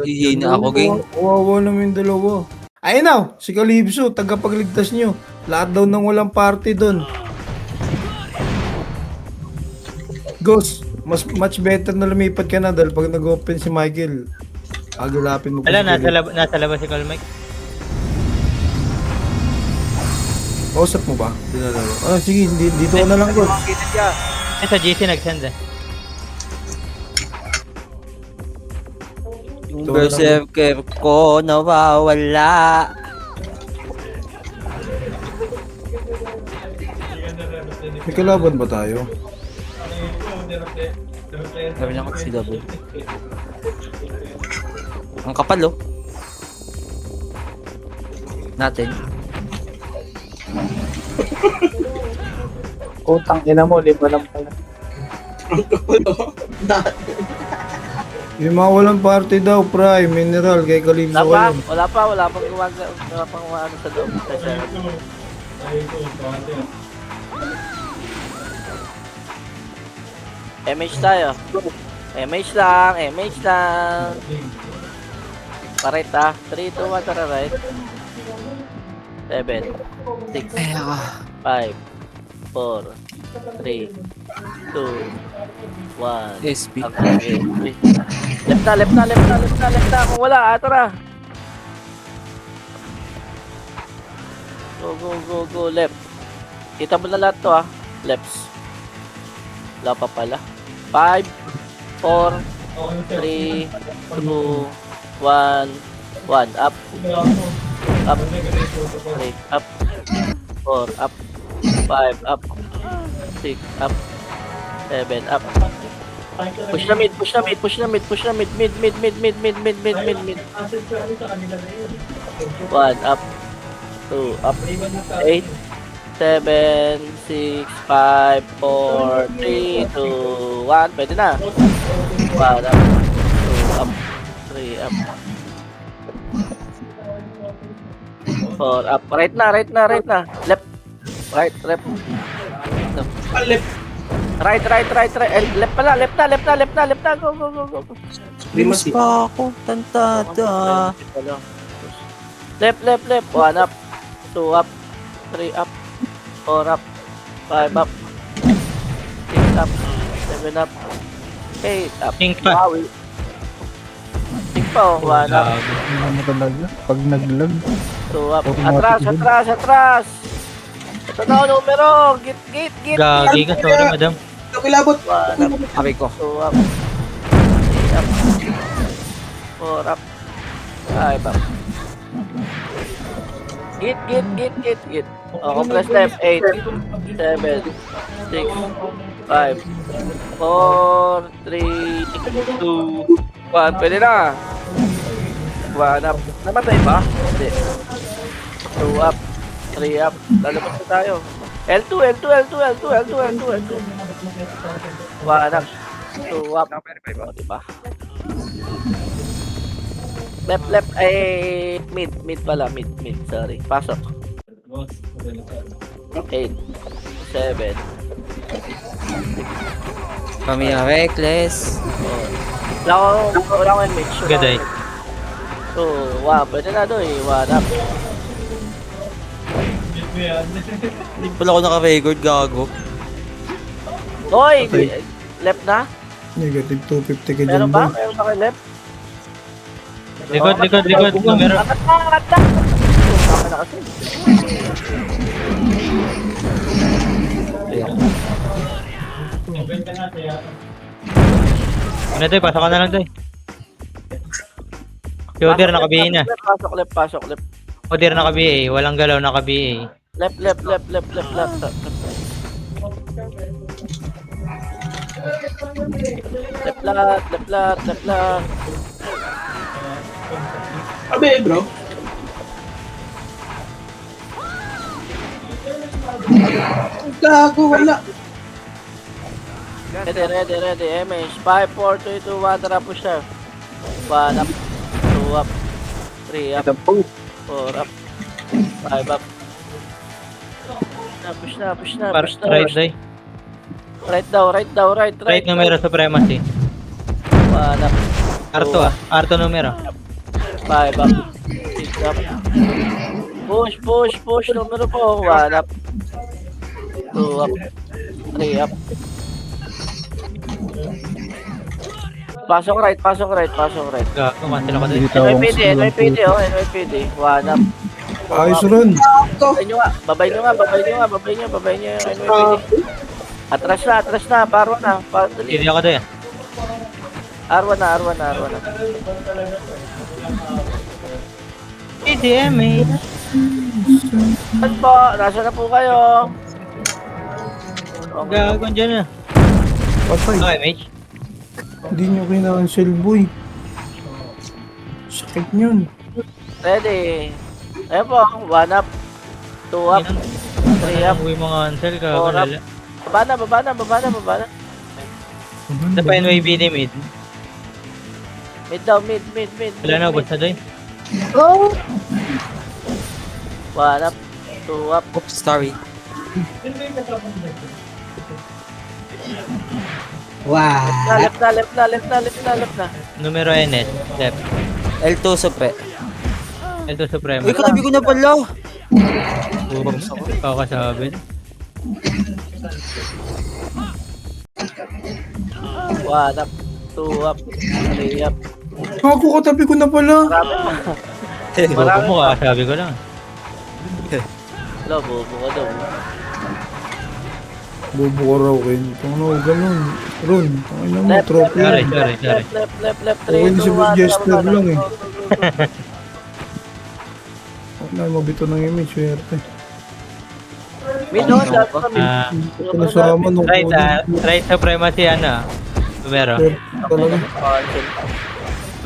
Hihina ako, gang. Kawawa naman yung dalawa. Ayun na, si Calypso, tagapagligtas nyo. Lahat daw nang walang party doon. Ghost, much better na lumipat ka na dahil pag nag-open si Michael, agulapin mo pa Wala, si Calypso. nasa labas si Call Mike. Kausap mo ba? Dinalawa. Ah, sige, dito ka na lang, Ghost. Sa GC nag-send eh. Yung berserker ko nawawala. May kalaban ba tayo? Sabi lang si Double. Ang kapal, oh. Natin. Utang ina mo, lima lang pala. Yung mga walang party daw, Prime, Mineral, kay Calypso kayo. Wala pang ano sa loob. MH tayo. MH lang. Parit ah. 3, 2, 1, tara right. 7, 6, 5, 4, 3, 2, 1. SB. Okay. Left na. Kung wala, tara. Go, left. Kita mo na lahat to ah. Lefts. Wala pa pala. 5, 4, 3, 2, 1, 1. Up. 3, up. 4, up. 5, up. 6, up. 7, up. Push na mid. Mid. 1, up. 2, up. 8, 7, 6, 5, 4, 3, 2, 1. Pwede na. 1, up. 2, up. 3, up. 4, up. Right na. Left. Right. Left. Right. Left na. Go. Limas pa ako. Tantada. Left. 1 up. 2 up. 3 up. 4 up. 5 up. 6 up. 7 up. 8 up. Pink pa. Wow. Pink pa oh. 1 up. Ano talaga? Pag nag-lag. 2 up. Atras. Ito na ang numero. Git. Gagi ka, sorry madam. 1 up. Sabi ko. 2 up. 3 up. 4 up. 5 up. Git. O, compress left. 8, 7, 6, 5, 4, 3, 2, 1. Pwede na. 1 up. Namatay ba? Hindi. 2 up. 3 up. Lalabas na tayo. L2. 1 up. 2 up. O, diba? Left. Mid pala. Mid. Sorry. Pasok. 8, 7, Pamilya reckless. wala ko yung mid. Gaday. 2, 1. Pwede na doon 1 up. Hindi pala ako naka-record, gago. Hoy! Left na? Negative 250 ka Meron dyan ba? ba? Meron ba kayo left? Likod. Meron. Angat na! Baka na kasi. Ano tayo, pasok ka na lang tayo. Si Oder naka-BA na. Pasok left. Oder naka-BA, walang galaw naka-BA. Left. Left. Abe, bro. Gago, wala. Ready. MH. 5, 4, 3, 2, 1. Tara, push na. 1 up. 2 up. 3 up. 4 up. 5 up. Push na. Right day. Right daw. Right numero supremacy. 1 up. Arto ah. Arto numero. 5 up. 6 up. Push. Numero po. 1 up. 2 up. 3 up. Pasok right. Gago, cancel ako doy. NYPD, NYPD. 1 up. Ayos ron. Babay nyo yung NYPD. Atras na. Paro na. Dali. Hindi ako doy ah. R1 na. PDMA. Saan po? Nasa na po kayo? Gago, dyan na. Patay. Okay, mate. Hindi nyo kina-cancel, boy. Sakit nyon. Ready. Ayan po. 1 up. 2 up. 3 up. Uwi mo nga cancel, gago. 4 up. Lala. Baba na. Sa pa NYPD mid. Mid daw, mid. Wala na, ubos na doy. 1 up. 2 up. Oops, sorry. Left na. Numero NS. Left. L2 supre. Ito Supremo. Uy, katabi ko na pala. Kakasabi. 1 up. 2 up. 3 up. Ako, katabi ko na pala. Bobo mo, kakasabi ko lang. Bobo ka daw. Bobo ka raw kayo. Ano, ganun. Ron, ang ina mo, Left, trophy. Sorry. Left. Okay, 3, 2, si 1. Jester lang eh. Wala, mabito ng image, swerte. Mid on, dapat kami. Ito nasama nung Right supremacy ano. Numero. swerte talaga.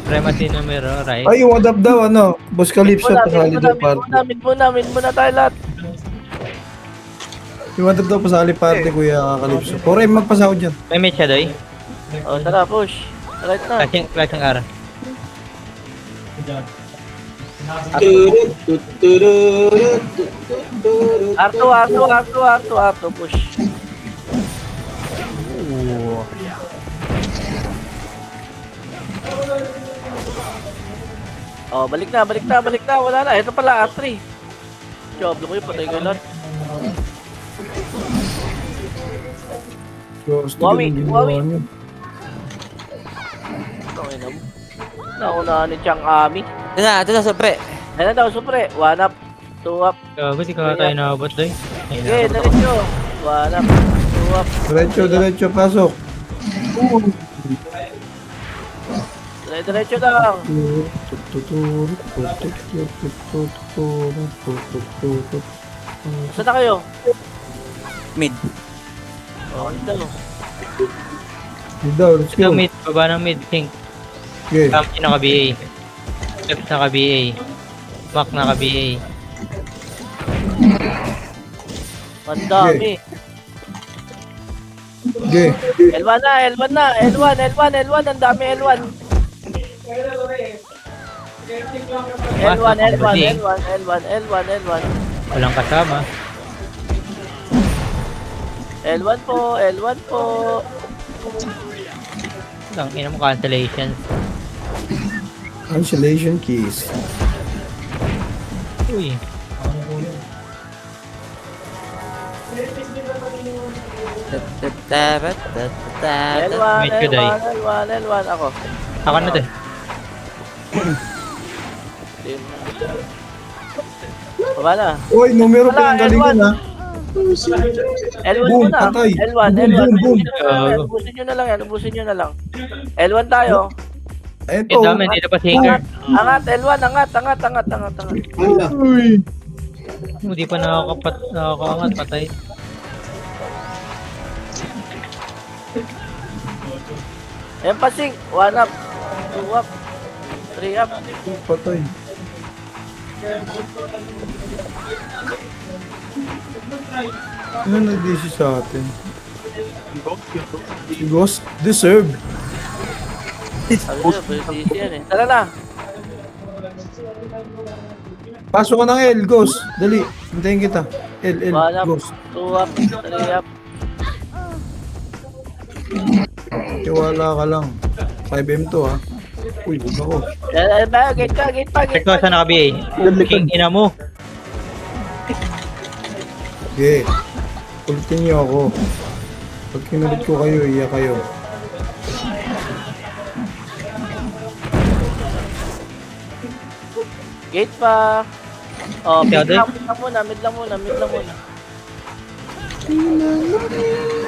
Supremacy numero, right. Ay, yung adapt daw, ano? Boss Calypso, pasali daw party. Mid muna tayo lahat. Yung adapt daw pasali party, Kuya Calypso. Pore, magpasahod dyan. May mate siya doy. O, tara, push. Right na. Klaseng ara. Arto, push. Oh, balik na. Wala na. Ito pala, R3. Diablo ko yung patay ko lang. Gusto Wami, ganun ginawa Wami. niyo. Okay na mo. Naunahan ni Chang Ami. Ito na, supre. Ano daw, supre? 1 up, 2 up. Gago, di ka tayo nakabot doy. Okay, diretso. 1 up, 2 up. Diretso, pasok. Diretso lang. Saan na kayo? Mid. Oh, ito. Daw, let's Ito go. mid, baba ng mid, King. Okay. Kampi naka-BA. Left naka-BA. Mac naka-BA. Ang dami. Okay. L1 na. L1. Ang dami L1. L1. Walang kasama. L1 po. Lang, ina mo cancellations. Cancellation keys. Uy. L1. Ako. Ako na doy. Baba na. Oy, numero pa yung galingan ha. L1 Boom, muna. patay. L1. Boom. Ubusin nyo na lang. L1 tayo. Eto. Yung dami, dito pa singer. Angat, L1. Angat. Uy. Hindi pa nakakaangat, patay. Ayan pasing. 1 up. 2 up. 3 up. Patay. Ano nag-DC sa atin? Si Ghost deserve. Sabi nyo, British yan eh. Tara na. Pasok ka ng L, Ghost. Dali. Hintayin kita. L, 1 up. Ghost. 2 up. 3 up. Tiwala ka lang. 5M to ha. Uy, huwag ako. Gate pa, gate pa, gate Ito pa. sa naka-BA. King ina mo. Sige. Ulitin niyo ako. Pag kinulit ko kayo, iya kayo. Gate pa. Oh, mid Ikaw, lang muna, mid lang muna.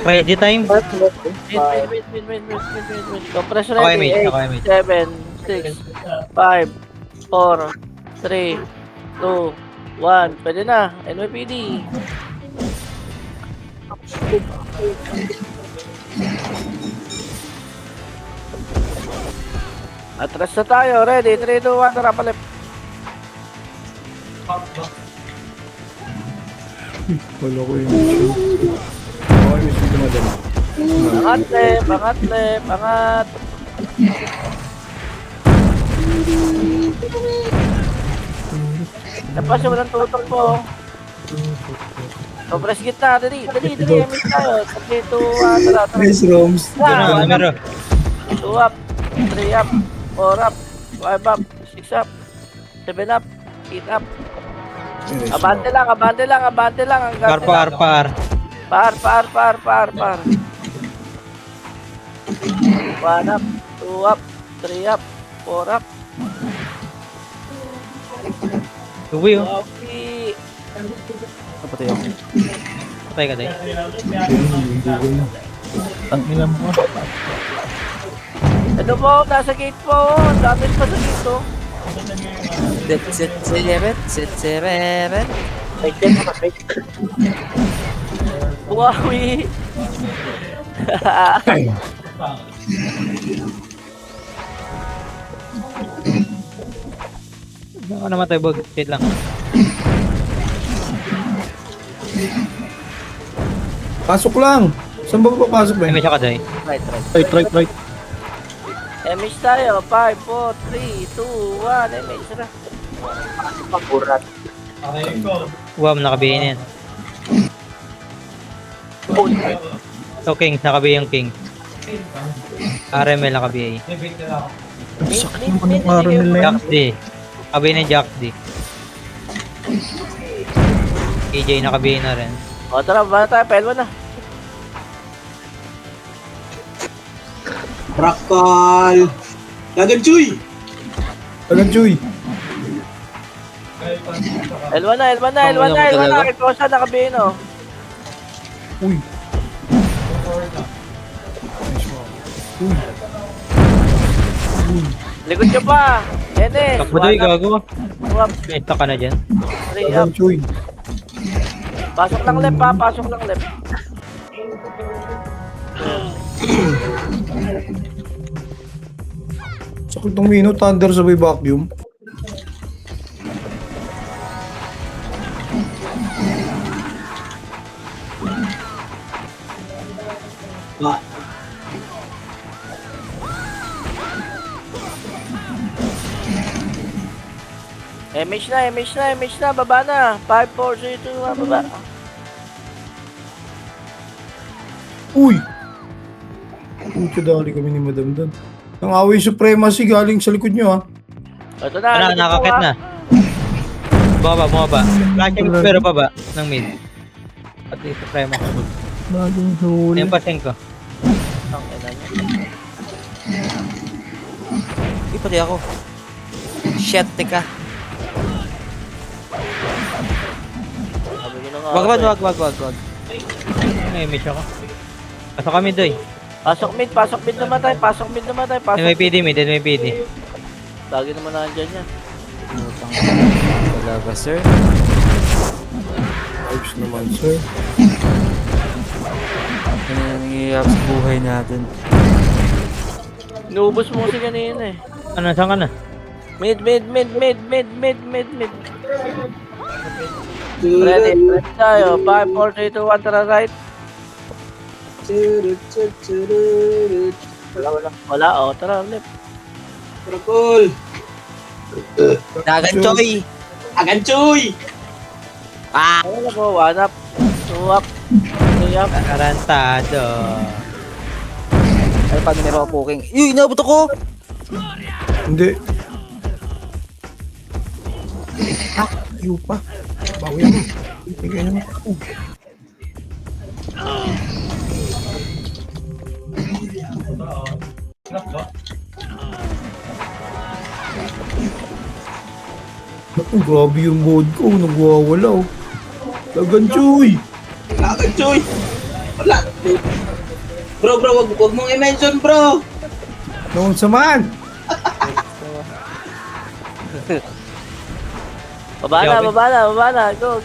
Ready time. Mid. Compress Ako ay ready. mid, ako ay mid. 8, 7, 6, 5, 4, 3, 2, 1. Pwede na. NYPD. Atras na tayo. Ready? 3, 2, 1. Tara, palip. Wala ko yung mission. Baka yung mission madala. Angat, lep. Angat. Napasya mo ng tutok po. So, press gitna. Dali. Emis tayo. 3, 2, 1. Tara. Nice Roms. Doon na, numero. 2 up. 3 up. 4 up. 5 up. 6 up. 7 up. 8 up. Abante lang. Hanggang Par. Par. 1 up. 2 up. 3 up. 4 up. Tuwi oh. Okay. Kapatay ako. Patay ka tayo. Ang ina mo. Ito po, nasa gate po. Ang dami pa sa gate oh. Set 7. Buwawi. Ako namatay, bog. Wait lang. Pasok lang. Saan ba papasok ba? May siya ka tayo. Right. Emis tayo. 5, 4, 3, 2, 1. Emis na. Wow, naka-BA na yan. So, King. Naka-BA yung King. RML naka-BA. Sakit naman ng araw nila yan. Jax D. Naka-BA na yung Jax D. KJ naka-BA na rin. O tara, ba tayo? Pelwa na. Rakal. Lagan Chuy. Agad, Chuy. L1 na. Ikaw siya nakabihin oh. Uy. Likod nyo pa. Enes. Takbo doy, gago. 2 up. May stock ka na dyan. 3 up. Agad, Chuy. Pasok lang left pa. Pasok lang left. Sakit ng Mino, Thunder sabay vacuum. Ba. Image na. Baba na. 5, 4, 3, 2, 1. Baba. Uy! Puto dali kami ni Madam Dan. Ang away supremacy galing sa likod nyo ha. Ito na. Ano, likod nakakit mo, na. Bumaba. Flashing pero baba ng mid. Pati Supremo. Bagong huli. Yan pa 5 ko. Ang ina niya. Hindi pati ako. Shit, teka. Sabi ko na nga. Wag. May miss ako. Pasok kami doy. Pasok mid naman tayo. Pasok. NYPD mid, NYPD. Lagi naman nandiyan yan. Talaga, sir. Ayos naman sir. Ano yung nangyayari sa buhay natin? Inuubos mo kasi kanina eh. Ano, saan ka na? Mid. Ready tayo. 5, 4, 3, 2, 1. Tara right. Wala oh. Tara left. Rakal. Dagan, Choy! Agan Chuy. Ano po? 1 up. 2 up. 3 up. Karantado. Ay, paano meron ako poking? Uy, inabot ako! Hindi. Ah, iyo pa. Bawi ako. Tigay naman ako. Naku, grabe yung mode ko. Nagwawala oh. Dagan Choy. Aganchoy! Wala. Bro, wag mong i-mention, bro. Noon sa man. Baba na. Go.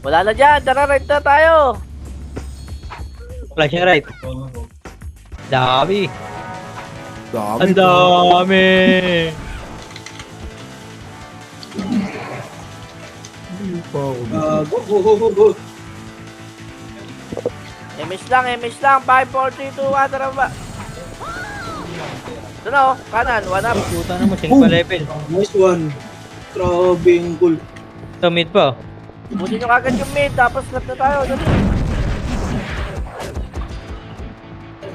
Wala na dyan, tara right na tayo. Flashing right. Dami. Dami. Ang dami. Iyo pa ako. Go. MS lang, 5, 4, 3, 2, 1, tara ba? Ito na oh, kanan, 1 up. Puta naman, 5 level. Nice one. Grabe yung goal. Ito mid pa. Busin nyo kagad yung mid, tapos left na tayo. Dali.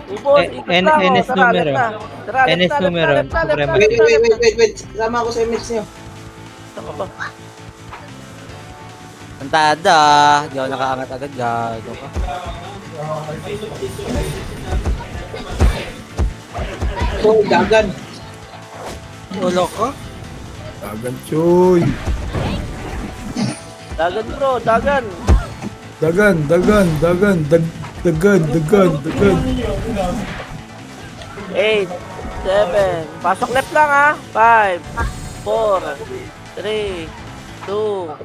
Ubos, ikot lang oh. NS Tara, numero. left na. Tara, NS left na, numero. left na. Wait. Sama ako sa image niyo. Saka ba? Pantada. Di ako nakaangat agad. Gago ka. Oh, dagan. Ulo ko? Dagan Choy. Dagan bro, dagan. Dagan. Dagan. 8, 7, pasok left lang ha. 5, 4, 3, 2,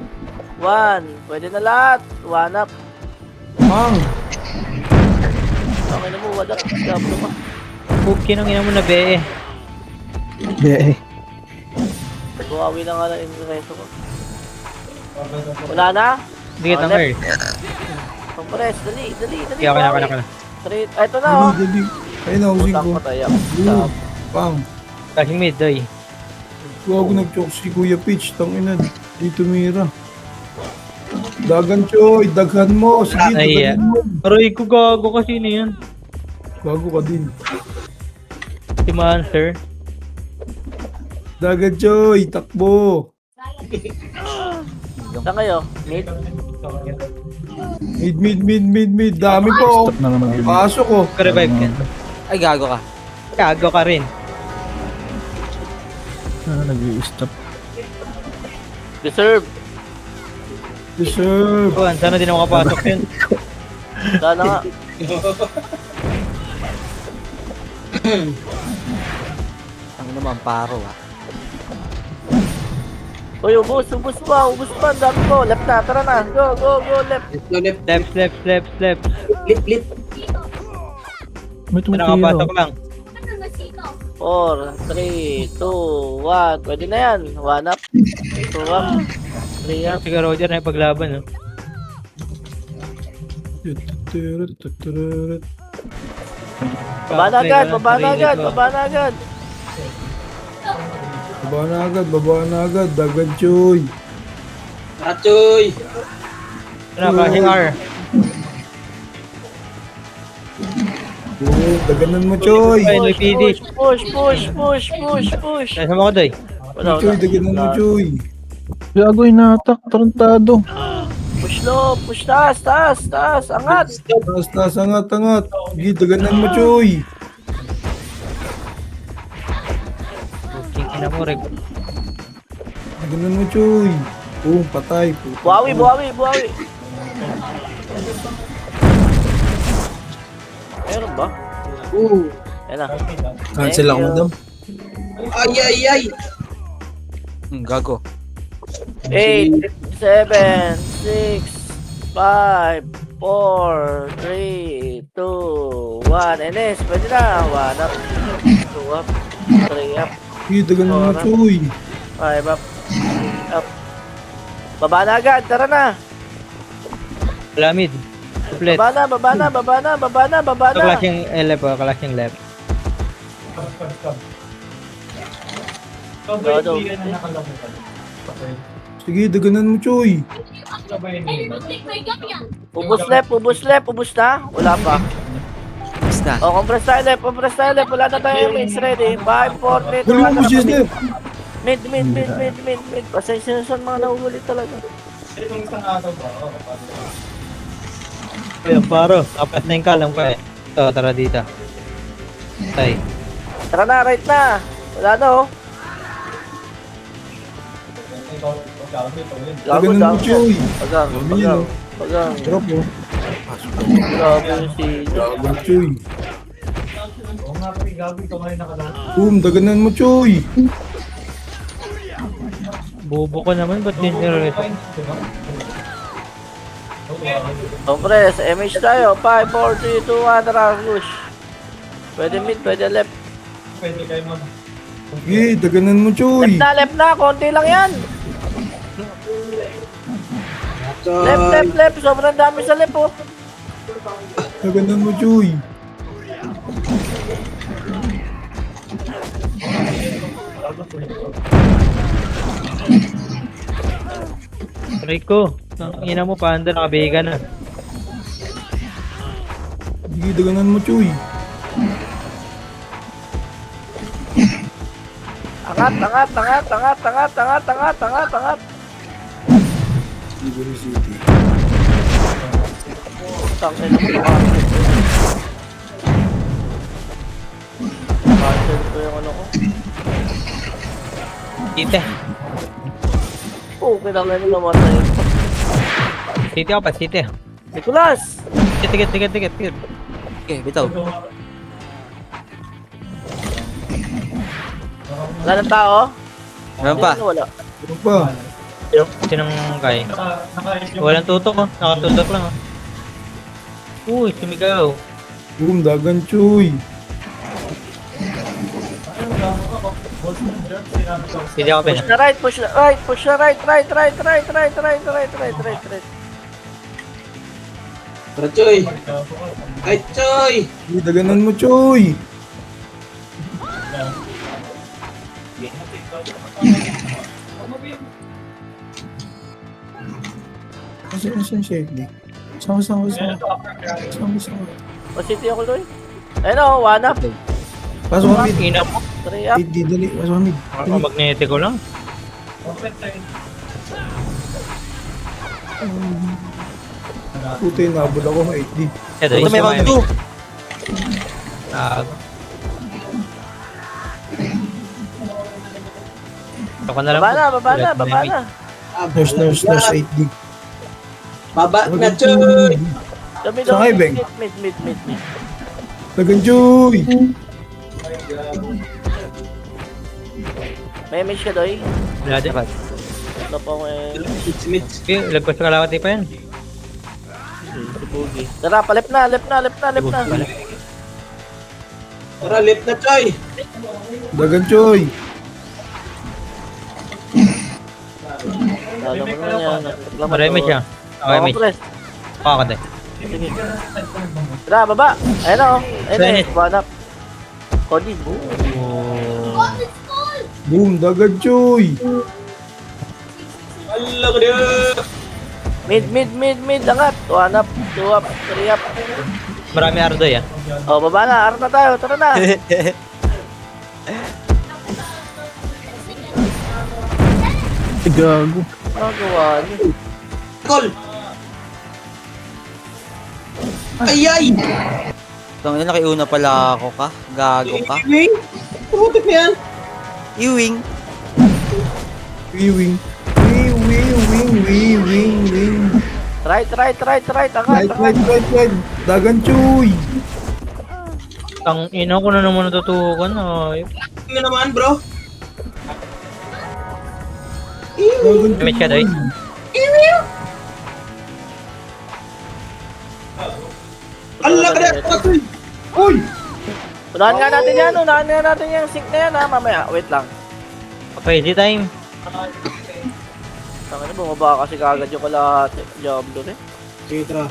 1. Pwede na lahat. 1 up. Mang. Okay na mo, wala. Diablo ka. Pukin ang ina mo na be. Buhawi na nga ng ingreso ko. Wala na? Hindi kita mer. Compress, dali. Kaya ka na. Ito na oh. Dali. Ayun na, using Utang ko. patay Oo. Pang. Flashing mid, doy. Gago nag-choke si Kuya Peach. Tangina. Dito mira. Dagan Choy. Daghan mo. Sige, Ay, daghan mo. Aray ko gago kasi na yan. Gago ka din. Si Monster. Dagan Choy. Takbo. Saan kayo? Mid? Mid. Dami pa oh. Pasok oh. Revive ka. Ay, gago ka. Gago ka rin. Deserve. Deserve. Buwan, sana din ako kapasok yun. Sana nga. Ang naman, paro ah. Uy, ubus pa. Ang dami ko. Left na, tara na. Go, left. Let's go left. Left. Lip. Nakapasok lang. 4, 3, 2, 1. Pwede na yan. 1 up. 2 up. 3 up. Sige Roger na yung paglaban. No? Baba na agad. Baba na agad. Dagan Choy. Achoy! Ano, flashing R. Daganan mo Choy. Ay, may PD. Push. Nasama ko, doy. Wala. Choy, daganan mo Choy. Gago inatak, tarantado. Push low. Push taas. Angat. Taas, angat. Sige, daganan mo Choy. Puking ina mo, Reg. Daganan mo Choy. Oh, patay. Buhawi. Meron ba? Yan na. Cancel ako madam. Ay! Gago. 8, 7, 6, 5, 4, 3, 2, 1. NS, pwede na. 1 up. 2 up. 3 up. Sige, daganan mo Choy. 5 up. Up. Baba na agad. Tara na. Wala mid. Split. Baba na. Ito clashing left, clashing left. Sige, daganan mo, Choy. Ubus left, ubus na. Wala pa. Basta. O, compress tayo left. Wala na tayo mains ready. 5, 4, 3, 2, Huli mo 1. mo siya, Steph. Mid. Pasensya na sa mga nahuhuli talaga. Ayun, paro. Apat na yung kalam ko eh. Ito, tara dito. Tay. Tara na, right na. Wala na, oh. Daganan mo, Choy. Pagang. Drop mo. Grabe yung si... Dagan, Choy. Boom, daganan mo, Choy. Bobo ko naman, ba't yun nirito? Compress, MH tayo. 5, 4, 3, 2, 1, tara, push. Pwede mid, pwede left. Sige, daganan mo, Choy. Left na, konti lang yan. Left. Sobrang dami sa left, oh. Daganan mo, Choy. Rico, ang ina mo, paanda nakabiga na. Sige, daganan mo, Choy. Angat. Siguro City. Tangin na mga. Cancel ko yung ano ko. City. Oh, kailangan nyo namatay. City ako pa, City. Nicolas! Tikit. Okay, bitaw. Wala ng tao? Meron pa. Wala. Ano pa? Sinong kay? Walang tutok oh. Nakatutok lang oh. Uy, sumigaw. Boom, dagan, Choy. City ako pa Push na right. Tara, Choy. Ay, Choy. Sige, daganan mo, Choy. Asan siya, Edi? Sama. Pasiti ako doon. Ayun o, one up. Pasok kami. Ina mo. 3 up. Edi, dali. Pasok kami. Ako magnetic ko lang. Puta yung nabol ako, Edi. Ito, Ito may round 2. Ako na lang. Baba na. Nurse, Edi. Baba na, Choy. Kami Saan kayo, Beng? Mid. Dagan, Choy. May image ka doy? Wala din. Ano pa ako eh. Smith. Okay, lagpas sa kalawati pa yan. Si Pugi. Tara, left na. Tara, left na, Choy. Dagan, Choy. Lalo mo na yan. Marami siya. Okay, may. Compress. Paka din. Sige. Tara, baba. Ayun o. Ayun o. One up. Cody. Boom, dagan, Choy. Allah ka diyo. Mid. Angat. One up. 2 up. 3 up. Marami ardoy ah. O, baba na. Arap na tayo. Tara na. Gago. Ano gawa niyo? Call. Ay. Tang ina, nakiuna pala ako ka. Gago ka. Wing. Putik na yan. Ewing. Wing. Right. Angat. Right. Dagan, Choy. Ang ina ko na naman natutukan. Ay, Ano naman, bro? Dagan, may siya doy. Allah ka diyo. Choy. Uy! Unahan nga natin yung sync na yan ha. Mamaya. Wait lang. Crazy time. Tangin na, bumaba kasi kagad yung kalahati. Diablo rin. Okay, tara.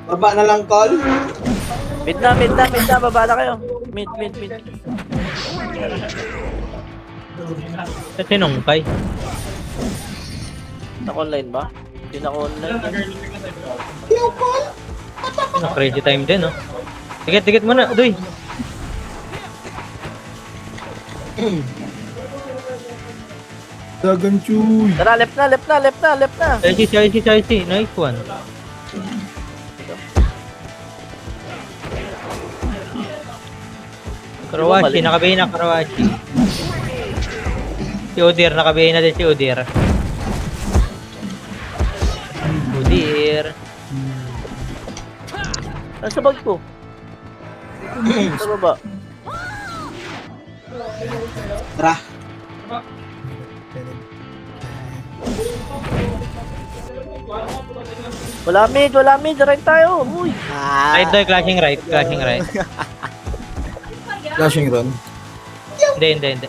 Baba na lang, call. Mid na. Baba na kayo. Mid. Sa sinungkay. Naka-online ba? Hindi naka-online. Crazy time din, no? Tiket mo na, Doy. Dagan chuy. Tara, left na. Chelsea. Nice one. Karawashi, nakabayin na Karawashi. Si Udir, nakabayin na din si Udir. Udir. Nasa bag ko. Sa baba. Tara. Wala mid. Right tayo. Uy. Right Doy, clashing right. Flashing run. Hindi.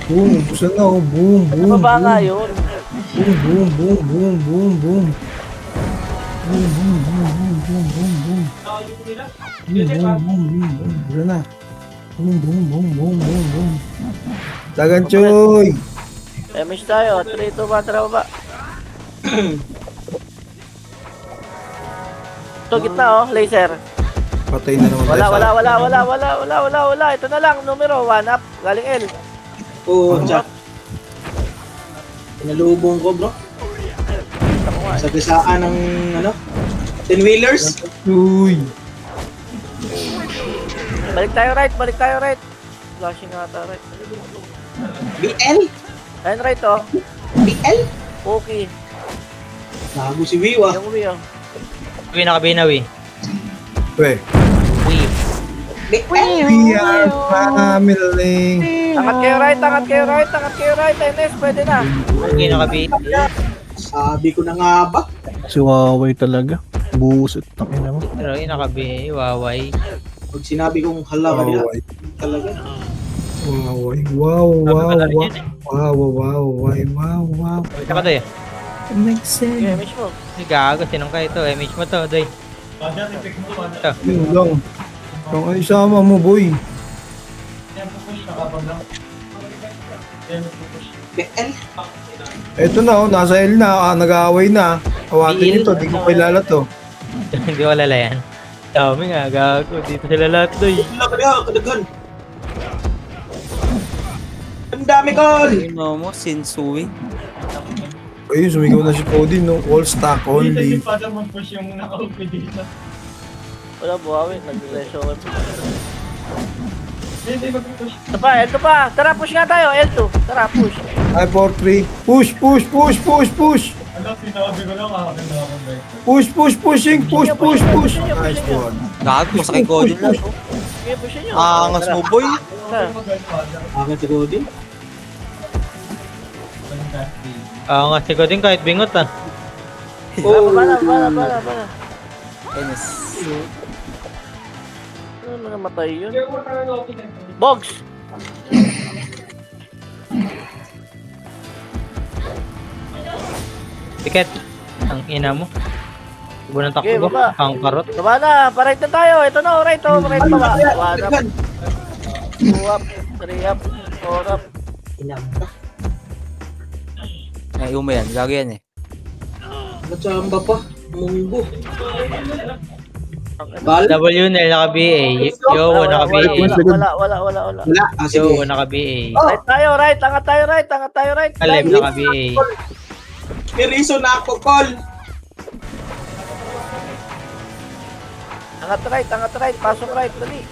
Boom. Busan na ako. Boom. Sa baba nga yun. Boom. Busan na. Boom. Dagan chuy. Miss tayo. 3, 2, 1, tara baba. Ito, gitna oh. Laser. Patay na naman. Wala. Ito na lang. Numero 1 up. Galing L. Oo, Jack. Pinalubong ko, bro. Sa gisaan ng, 10-wheelers. Chuy. Balik tayo right. Flashing nga ata right. BL? Ayun right oh. BL? Okay. Gago si Wiwa. Yung uwi oh. Nakabayin na, We. BL? We are family. Angat kayo right. NS, pwede na. Okay, nakabayin. Sabi ko na nga ba? Si Huawei talaga. Buset. Tangina mo. Pero yung nakabayin, waway. Pag sinabi kong hala ka nila, Wow. talaga. Wow. Ito ka, Doy. Makes sense. Okay, miss mo. Gago, sinungkay ito. Image mo to, Doy. Ito. Yun lang. Kung ay sama mo, boy. BL? Eto na, nasa L na. Nag-aaway na. Awatin ito. Di ko kilala to. Hindi ko alala yan. Dami nga, gago. Dito sila lahat, Doy. Hala ka niya, kadagan. Ang dami ko! Mo, Shinsui. Ayun, sumigaw na si Cody, no? All stock only. Wala buhawin. Nag-reso. Ito pa. Tara, push nga tayo. L2. Tara, push. 5, 4, 3. Push. Pushing. Push. Nice one. Gago, sakay ko din lang. Sige, push nyo. Angas mo, boy. Tara. Akin si Cody. Nga, sigo din kahit bingot, ah. Bala. NS. Ano namatay yun? Bogs! Tiket. Ang ina mo. Ibo ng Okay, takbo. baba. Ang karot. Baba na, pa-right na tayo. Ito na, right to. Right pa ba? 1 up, 2 up, 3 up, 4 up. Inamba. Ay, uma yan. Gago yan eh. Matsamba pa. Munggo. Bal? WNL naka-BA. Yo, naka-BA. Wala. Wala. Ah, sige. Yo, naka-BA. Right tayo, right. Angat tayo, right. Alem, naka-BA. May reason na ako, call. Angat right. Pasok right. Dali.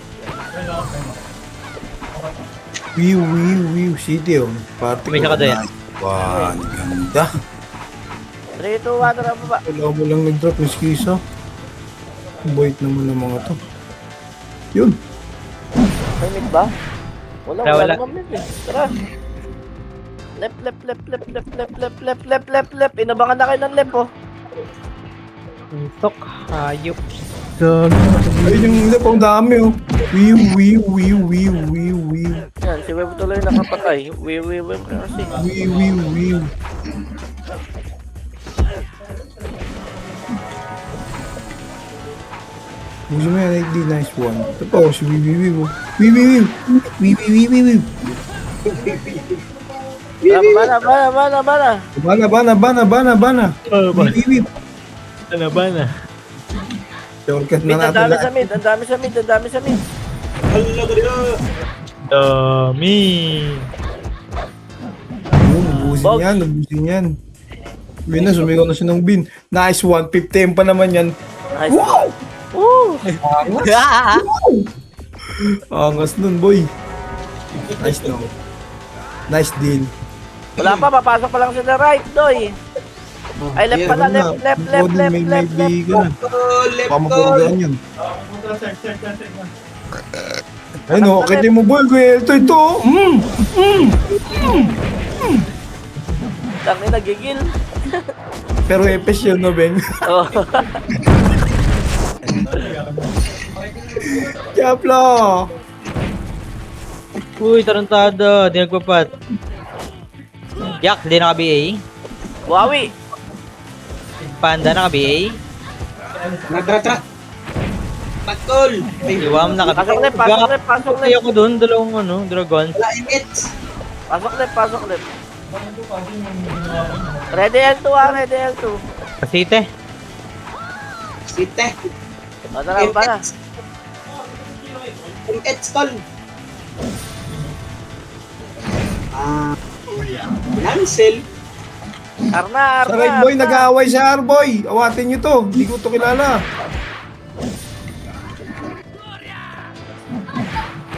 Wiw. City, oh. Party May saka din. Wow, ganda. 3, 2, 1, tara baba. Wala mo lang nag-drop yung skisa. Boyd naman ng mga to. Yun. May mid ba? Wala Wala. naman mid eh. Tara. Left. Inabangan na kayo ng left oh. Tok, hayop. Gago. Ayun yung lip, ang dami, oh. Wiw. Yan, si Web tuloy nakapatay. Web kasi. Wiw. Busi mo yan, ID, nice one. Ito pa, si Wiwiwiw. Wiwiwiw. Wiwiwiwiw. Bana. Bana. Wiwiwiw. Ano ba na? Shortcut Mid, na ang natin dami lahat. sa mid, ang dami sa mid, ang dami sa mid. Hala ka rin. Dami. Ubusin yan. Bin na, sumigaw na siya ng bin. Nice one, 15 pa naman yan. Nice. Wow! Woo! Angas nun, boy. Nice no. Nice deal. Wala pa, papasok pa lang sa the right, doy. Ay, left pala, left. May biga na. Left Baka goal. mapurugaan yun. Ayun o, kita mo boy, kuya ito. Tangin, nagigil. Pero epes yun, no, Beng? Oh. Diablo! Uy, tarantado. Di nagpapat. Yak, di naka-BA. Wawi. Panda naka-BA. Tra. Patol. Iwam Pasok left, pasok Kaya left. ako doon, dalawang dragon. Wala imits. Pasok left. Ready L2 ready L2. Kasite. Site. O, tara, bana. Imits, tol. Lancel. Arna. Sa right boy, nag-aaway sa R-boy. Awatin nyo to. Hindi ko to kilala.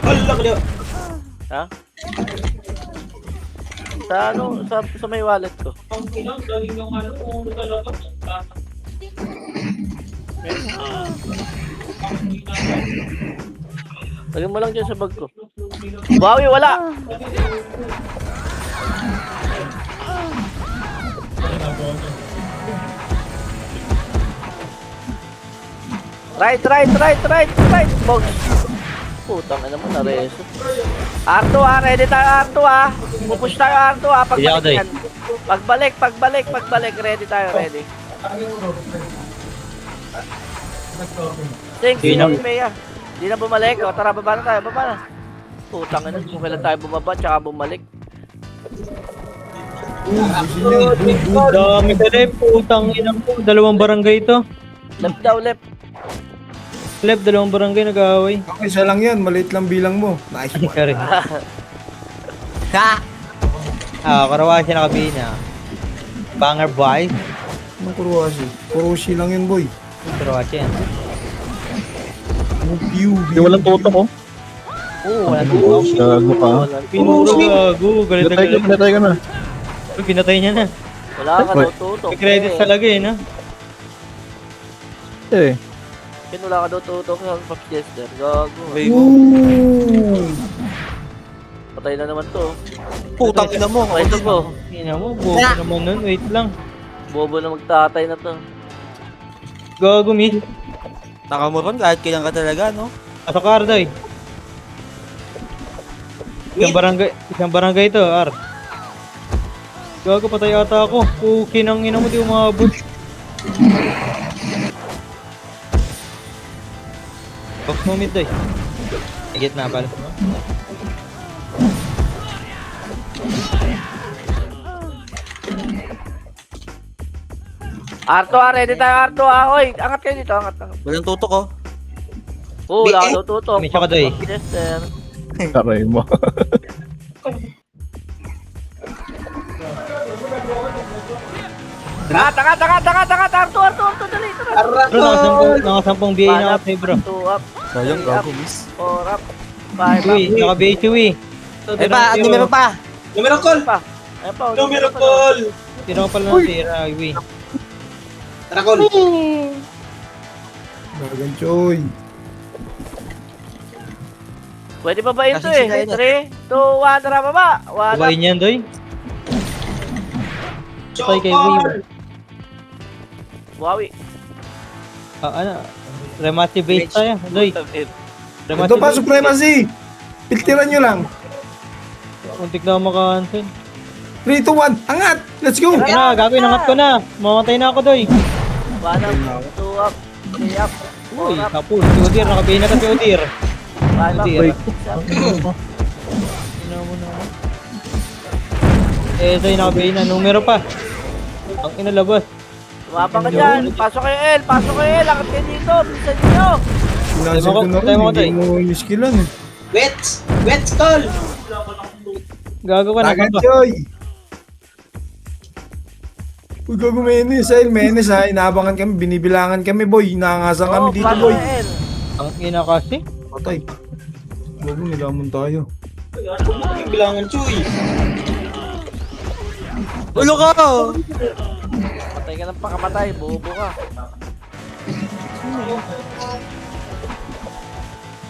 Hala ka rin. Ha? Sa may wallet ko. Lagyan mo lang dyan sa bag ko. Wawi, wala! Right. Box. Putang ina mo, nareso. R2 ready tayo R2 Pupush tayo R2 Hindi ako, Doy. Pagbalik, ready tayo, ready. Thanks, Hindi na- si Mea. Hindi na bumalik, o tara, baba na. Putang ina, kung kailan tayo bumaba, tsaka bumalik. Dami ka rin, putang inang po. Dalawang barangay ito. Left daw, left. Left, dalawang barangay nag-aaway. Okay, isa lang yan. Maliit lang bilang mo. Nice one. Kari. Karawa siya naka-BA na. Banger boy. Anong kuruwasi? Kurushi lang yan, boy. Karawa siya yan. Di walang toto ko. Oo, wala Oh, gago ka. Pinuro gago. Galit na galit. Pinatay ka na. Uy, pinatay niya na. Wala ka daw, tutok. May credit talaga eh, no? Eh. Wala ka daw, tutok sa Pop Jester. Gago. Ooh! Patay na naman to. Putang ina mo. Patay to po. Ina mo, bobo naman nun. Wait lang. Bobo na magtatay na to. Gago, miss. Nakamuron kahit kailan ka talaga, no? Pasok ka, Ardoy. Isang barangay to, Ar. Gago, patay ata ako. Kinang ina mo, di umabot. Box mo mid, Doy. Higit na pala. R2 ready tayo R2 Hoy, angat kayo dito, angat. Walang tutok, oh. Wala ka daw, tutok. May tsaka, Doy. Pop Jester. Taray mo. Angat, R2, dali, tara. Bro, nakasampung BA na ako sa'yo, bro. 2 up, Sayang, 3 up, gago, miss. 4 up, 5 up. Uy, naka-BA si Uy. Ay pa, numero pa. Numero call. Pa. Ayun pa, Numero call. Tira ko pala ng tira, Uy. Tara call. Bagan, Choy. Pwede pa ba ito Kasi sila yun, 3, 2, 1, tara baba. 1 up. Babayin yan, Doy. Patay kay Uy. Wawi. Remati base tayo, Doy. Remati Ito pa, supremacy. Piltiran nyo lang. Muntik na ako maka-cancel. 3, 2, 1. Angat! Let's go! Gagawin, nangat ko na. Mamatay na ako, Doy. 1 up, 2 up, 3 up, Uy, tapos. Si Udir, nakabayin na ka si Udir. 5 up. Udir. 6 up. Ino mo na. Ito yung nakabayin na. Numero pa. Ang inalabas. Tumapang ka dyan. Pasok kayo L. Pasok kayo L. Akit kayo dito. Bilisan nyo. Sinasin ko na rin, hindi mo iniskilan eh. Wets! Wets, tol! Gagawa na Agad, ba? Joy! Uy, gago menes, ay menes ha, inaabangan kami, binibilangan kami boy, nangangasan kami dito pasok boy. kayo L. Ang ina kasi. Patay. Gago, nilamon tayo. Yung bilangan, Chuy. Ulo ka! Patay ka ng pakamatay. Bobo ka.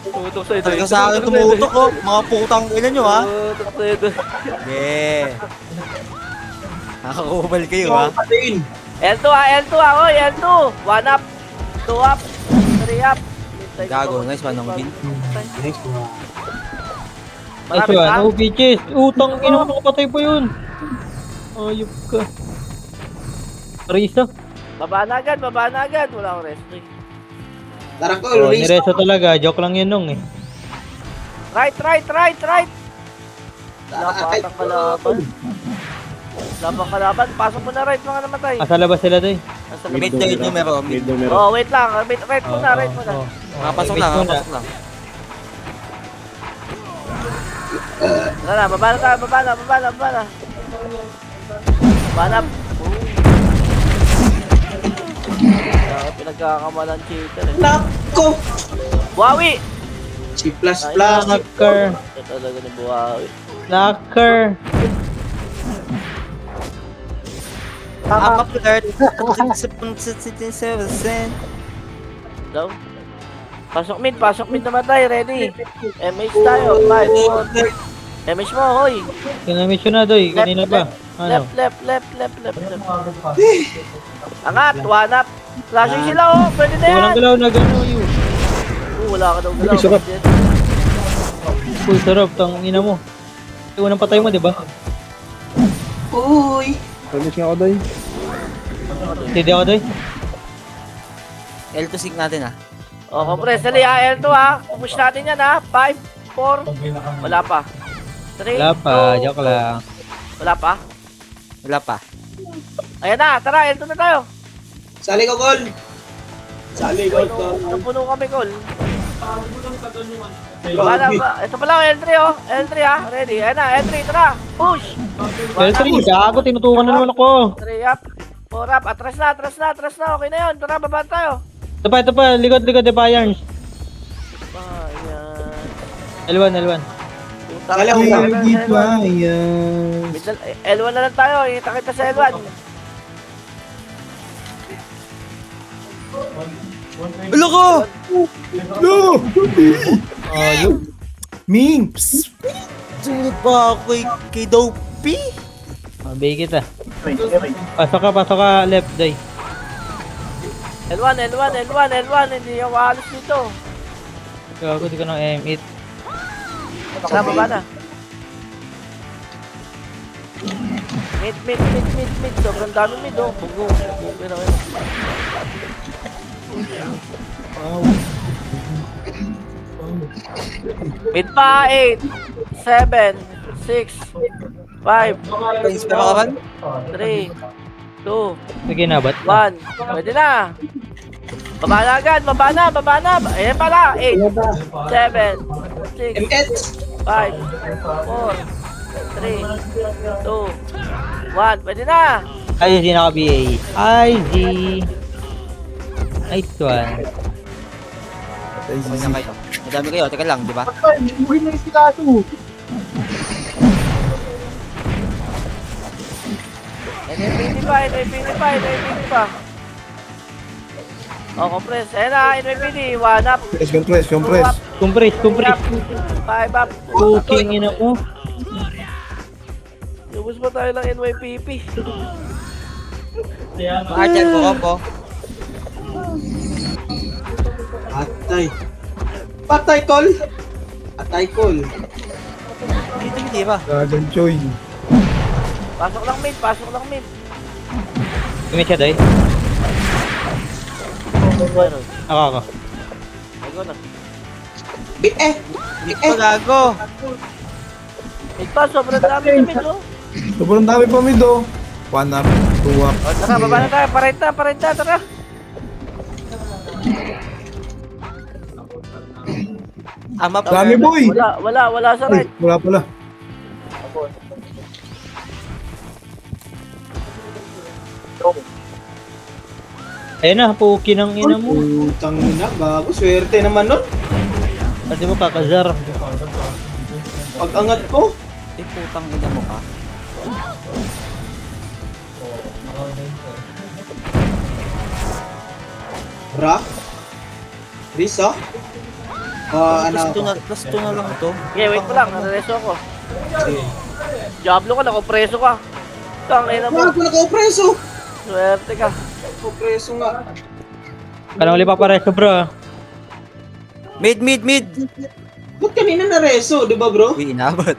Tutok sa'yo. Talaga sa akin tumutok ko. Mga putang ina nyo ha. Tutok sa'yo. Yeah. Nakakubal kayo ha. Patayin. L2 L2 Oy, L2. 1 up. 2 up. 3 up. Gago, nice one ng bin. Nice one. Ito Marami yan. ka? Oh, bitches. Utang ina mo, nakapatay pa yun. Ayop ka. Risa. Baba na agad. Baba na agad. Wala akong wrestling. Tarakol, Oh, race. nireso talaga. Joke lang yun nung eh. Right. Wala pa Tarakol. atang kalaban. Wala pang kalaban. Pasok mo na right mga namatay. Asa labas sila doy. Nasa Mid labas. third numero. Mid. Oh, wait lang. Right muna. Right muna. Nakapasok lang, nakapasok lang. Wala na. Baba na tayo. Baba na. Baba na. Pinagkakamalan cheater eh. Nako! Buhawi! Si plus plus. Knocker. Ito talaga ni Buhawi. Knocker. I'm up alert. 67%. Daw. Pasok mid namatay. Ready. MH tayo. 5, 4. MH mo, hoy. Kinamisyon na doy. Kanina pa. Ano? Left. Angat, 1 up. Flashing sila, oh. Pwede na yan. Walang galaw na gano'n yun. Wala ka daw galaw. Sarap. Uy, sarap. Tang ina mo. Unang patay mo, di ba? Uy! Promise nga ako, Day. Hindi ako doy. L2 sync natin ha. Oh, compress. Dali, L2 ha. Pupush natin yan ha. 5, 4. Wala pa. 3, Wala pa. 2. Joke lang. Wala pa. Wala pa. Ayan na, tara, L2 na tayo. Sali ko, gol! Sali ko, gol. Napuno kami, Col. Ito pala, L3 oh. L3 ha. Ready. Ayan na, L3, tara. Push. Pero 3, gago. Tinutukan na naman ako. 3 up. 4 up. Atras na. Okay na yun. Tara, baba tayo. Ito pa. Likod, Defiance. Ayan. L1. Putang Sali ko, ina, gol. Di L1. ba yan? L1 na lang tayo. Kita kita sa L1. Ulo ko! No! Ayop. Ming! Psst! Sunod pa ako kay Dopey. Mabay kita. Pasok ka. Left, doy. L1. Hindi ako alis dito. Gago, di ko ng M8. Tara, baba na. Mid. Sobrang dami mid, oh. Bugo. Bugo na kayo. Mid pa, 8, 7, 6, 5, Pa-inspire ka man? 3, 2, Sige na, ba't? 1. Pwede na. Baba na agad, baba na. Ayan pala, 8, 7, 6, M8! 5, 4, 3, 2, 1. Pwede na. IZ naka-BA. IZ. Nice one. Okay na kayo. Madami kayo. Teka lang, di ba? NYPD pa. Oh, compress. Ayan na, NYPD. 1 up. Compress. 2 up. Compress. 3 up. 5 up. Puking ina mo. Lubos pa tayo ng NYPP. Makachat ko po. Patay, call! Patay, call. Dito hindi ba? Gagan, Choy. Pasok lang mid. Tumit siya, doy. Meron. Ako. gago na. Ito gago. Mid pa, sobrang dami sa mid, oh. Sobrang dami pa mid oh. 1 up, 2 up. O, tara, baba na tayo. Parenta, tara. Ama pa. Dami boy. Wala sa Ay, right. wala pala. Ayun na, puki ng ina mo. Putang ina, gago. Swerte naman nun. Pati mo kakazar. Pag angat ko. Eh, putang ina mo ka. Bra. Risa. Ano ako? Plus 2 na lang to. Okay, wait mo lang. Nareso ako. Diablo ka, nakupreso ka. Tangina mo. Gago, naka-opreso. Swerte ka. Opreso nga. Parang uli pa pareho bro. Mid. Ba't kanina na-reso, di ba bro? Uy, inabot.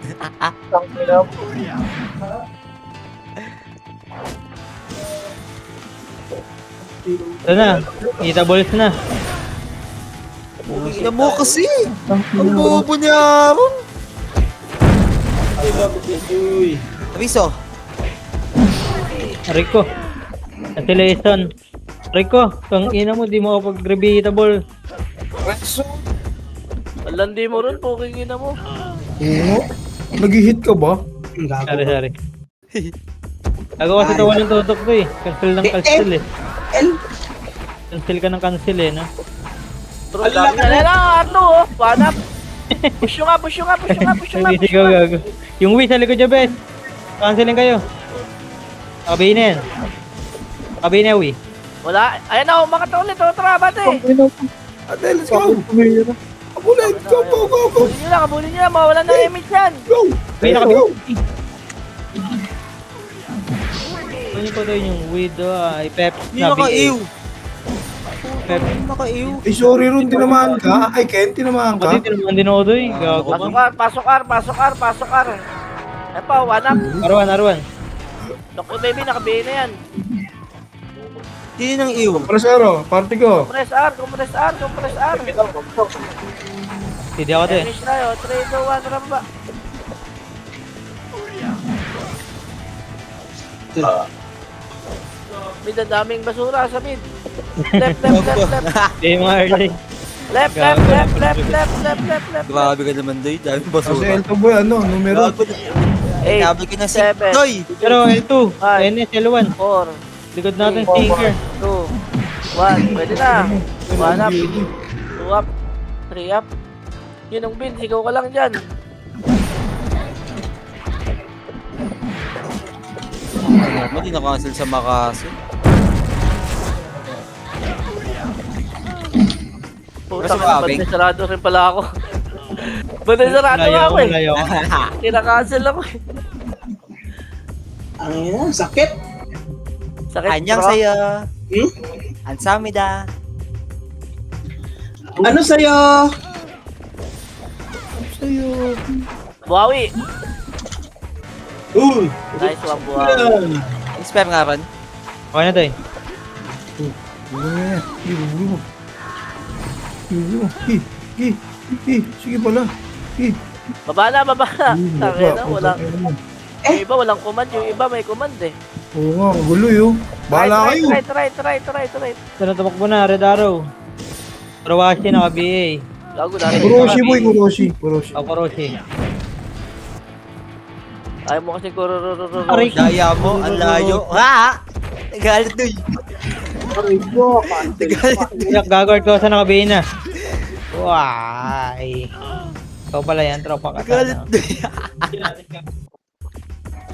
Ito na, kita balls na. Ina mo kasi. Ang bobo niya. Uy. Aviso. Rico. Ventilation. Rico, kung ina mo, di mo ako pag-repeatable. Landi mo rin, puking ina mo. Oo. Nag-hit ka ba? Gago. Sorry. Ako kasi tawa ng tutok ko eh. Cancel ng cancel eh. Cancel ka ng cancel eh, no? Bro, dami na lang, Arlo, oh. Wanap. Push nyo nga. Sige, gago. Yung Wii sa likod niya, bes. Cancelin kayo. Nakabihin na yan. Nakabihin na, Wii. Wala. Ayan na, umakat na ulit, oh. Tara, bate. Ate, let's go. Abulan, go. Kabulin nyo lang, mawalan ng image yan. Go. Wii, Go. nakabihin. Ano ko doon yung Wii do, Pep. Hindi naka-ew. Pep. Hindi naka-ew. Eh, sorry Ron, tinamaan ka. Ay, Ken, tinamaan ka. Pati tinaman din ako doon, gago. Pasok R. Ayan pa, wanap. Arwan. Look, baby, nakabihin na yan. Hindi nang ew. Presero, party ko. Compress R. Hindi ako doon. Finish tayo, 3, 2, 1, tara ba? Mid, ang daming basura sa mid. Left. Hindi mga early. Left. Grabe ka naman, Doy. Dami Kasi basura. Elto Boy, ano, numero. Gago. Grabe ka na si 7, Doy. Pero L2, Ay. NS, L1. 4, Likod natin sticker. 2, 1, pwede na. 1 up, 2 up, 3 up. Yun ang bin, sigaw ka lang dyan. Ano mo, di na-cancel sa Makasi. Putang Kasi ina, ba't mabing. may sarado rin pala ako? Ba't may sarado ako eh? Layo ako. Kinakancel ako eh. Ang ina, sakit. Sakit Anyang bro. sa'yo. Hmm? Ansamida. Ano sa'yo? Buhawi. Uy. Nice one, buhawi. Spam nga ron. Okay na tayo. Sige pala. Baba na. Tangina, walang... Yung iba walang command, yung iba may command eh. Oo nga, ang gulo yun. Bahala kayo. Try. Sana tumakbo na, Red Arrow. Kurowashi na ka-BA. Gago na. Kuroshi boy, Kuroshi. Ako Kuroshi. Ayaw mo kasi kururururur. Aray. Daya mo, ang layo. Ha? Nagalit, Doy. Nagalit. Gagawin ko sa naka-BA na. Why? Ikaw pala yan, tropa ka Nagalit, sana. Doy.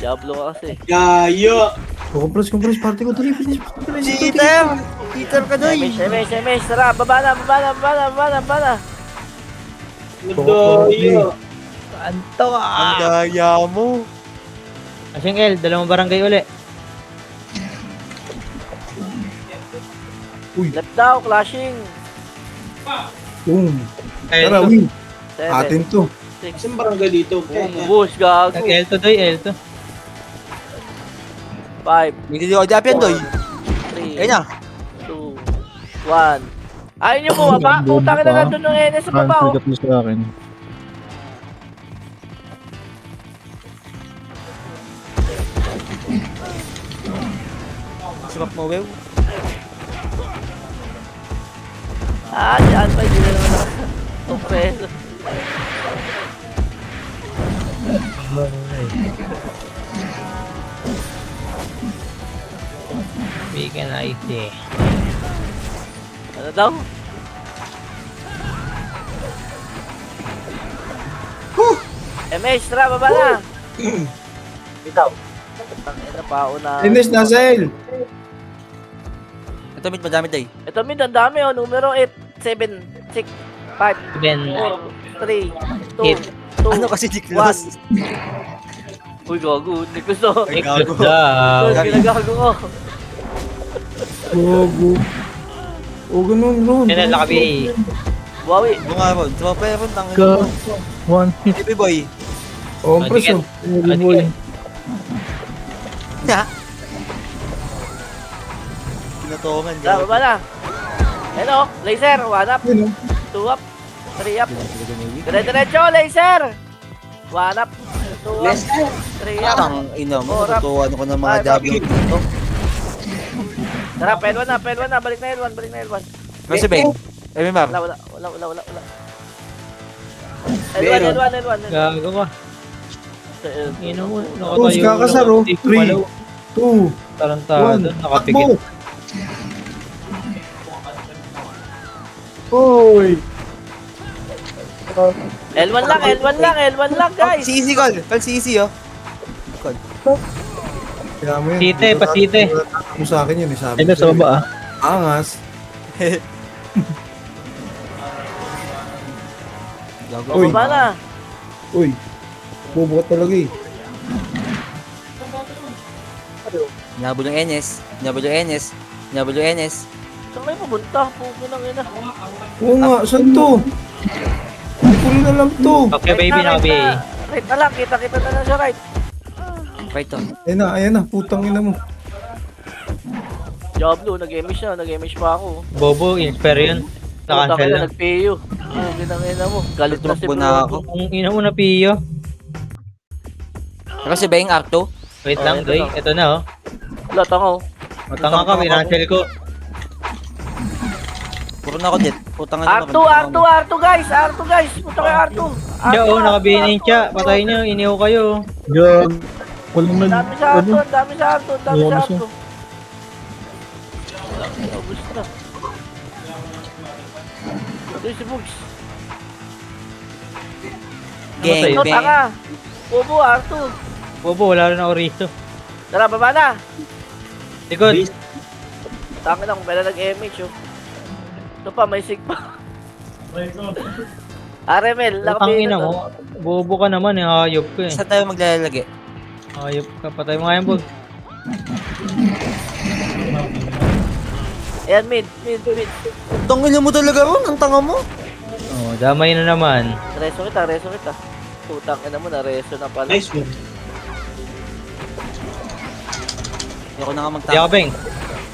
Diablo ka kasi. Gayo. Compress, party ko. Tuloy, finish. Cheater ka, Doy. Semes, tara, baba na. Nagdayo. Anto Ang daya mo. Asingel, dalawang barangay uli. Left daw, clashing. Boom. Ayun Tara, to. win. 7, Atin to. 6, Saan barangay dito? Bush, gago. L2 doy, L2. 5, Hindi ako dapyan, Doy. 3, Ayun na. 2, 1. Ayaw nyo bumaba? Putang ina nandun ng NS sa baba oh. Bigat mo sa akin. Sumap mo, wew. Ah, si Alpha hindi na naman naka-preso. Big and icy. Ano daw? MH, tara, baba na! Bitaw. Ang ina pa ako na... Ines, nasa L. Ito, mid, madami day. Ito min, ang dami oh. Numero 8, 7, 6, 5, Ben, 4, 3, 2, 2, Ano kasi di close? 1. Uy, gago. Hindi ko so. Gago. daw. Ginagago ko. Gogo. O, ganun, ron. Yan ang lakabi. Buwawi. Bunga mo. Sumap pa yun, tangin Go. mo. One hit. Baby boy. O, ang preso. Adikin. Ha? Kinatongan. Tara, baba na. Hello, laser. 1 up, Yun, 2 up, 3 up. Dire-diretso, laser. 1 up, 2 up, 3 up. Ang ina mo, Orap. tutuan ko ng mga Ay, Diablo dito. Tara, L1 na. Balik na L1, balik na L1. Kasi Beng, MMR. Wala. L1. Gago ka. Ino mo. Oh, si Kakasaro. 3, 2, Tarantado. 1. Nakapikit. Oy. L1 lang, guys. Si Easy call. Call si Easy, oh. Call. Kaya mo yun. Site, pasite. Mo sa akin yun, eh, sabi. Ay, nasa baba ah. Angas. Gago. Uy. Baba na. Uy. Bobo ka talaga eh. Nabol yung NS. Nabol yung NS. Saan kayo pumunta? Pupo ng ina. Oo nga, saan to? Hindi ko rin alam to. Okay, baby, nakabi. Right na lang, kita na lang siya right. Right to. Ayan na, putang ina mo. Diablo, nag-emish pa ako. Bobo, inspire yun. Na-cancel lang. Nag-PU. Ginang-ina mo. Galit na si Tumakbo bro. na ako. Ang ina mo na piyo. Kasi Beng, Arto. Wait Oh, lang, ito Doy. na. Ito na, oh. Wala, tangaw. Matanga ka, winansel ko. Puro na ako dit. Putang na R2 guys. Punta kayo R2. Siya, oh, nakabinin siya. Patay niyo, iniho kayo. Gag. Walang nag... Dami sa R2. Ubus na. Ubus na. Ito si Bugs. Gang, Ito, bang. tanga. Bobo, R2. Bobo, wala rin ako rito. Tara, baba na. Likod. Tangin lang, kung kailan nag-MH, oh. Ito pa, may sig pa. RML, Ang ina mo. Bobo ka naman, eh. Ayop ka, eh. Saan tayo maglalagay? Ayop ka. Patay mo nga yan, Bog. Ayan, mid. Tangin mo talaga ron. Ang tanga mo. Oh, damay na naman. Reso kita. Putang ina mo, na-reso na pala. Nice one. Hindi ako na nga Di magtama. ako, Beng.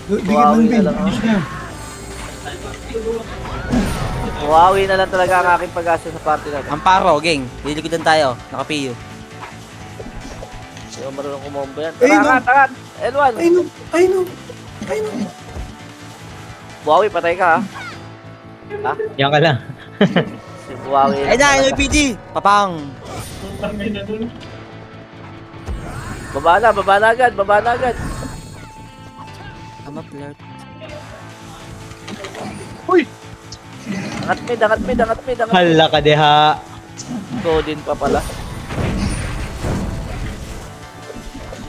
Di ka man, Ben. lang ako. Ayos na. Huawei na lang talaga ang aking pag-asa sa party na to. Amparo, gang. Lilikudan tayo. Naka-PU. Hindi ko marunong kumombo yan. Ay, no. Takat! L1! Ay no. Huawei, patay ka ha? Yan ka lang. Si Huawei Ay na, NPG! Papang! Baba na agad. I'm a flirt. Angat mid. Hala ka, deha. Godin pa pala.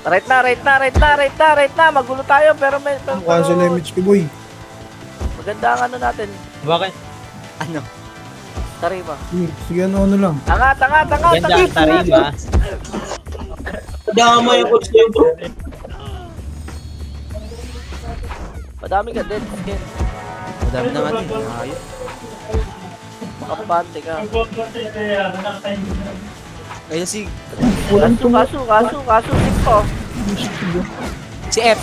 Right na. Magulo tayo pero Cancel na image ko, boy. maganda ang ano natin. Bakit? Ano? Tarima. Sige, ano lang. Angat. Ganda ang tarima. Dama yung coach niyo, bro. Madami ka dead skin. Madami na nga din. Ayos. Makapante ka. Ayun si... Kaso, sip ko. Si F.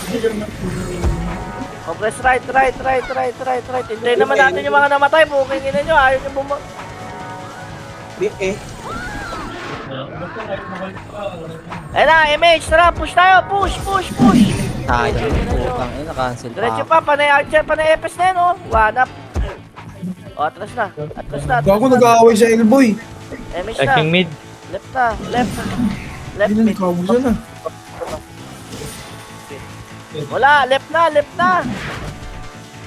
Compress right. Hintayin naman natin yung mga namatay. Bukingin nyo. Ayaw nyo Ayun na, MH, tara, push tayo, push! Sayang, putang ina, cancel pa. Diretso pa, panay Archer, panay Epes na yun, oh. One up. O, atras na. Gago nag-aaway sa Elboy. MH na. Touching mid. Left na, left Hindi na mid. nagkabusan na. Wala, left na.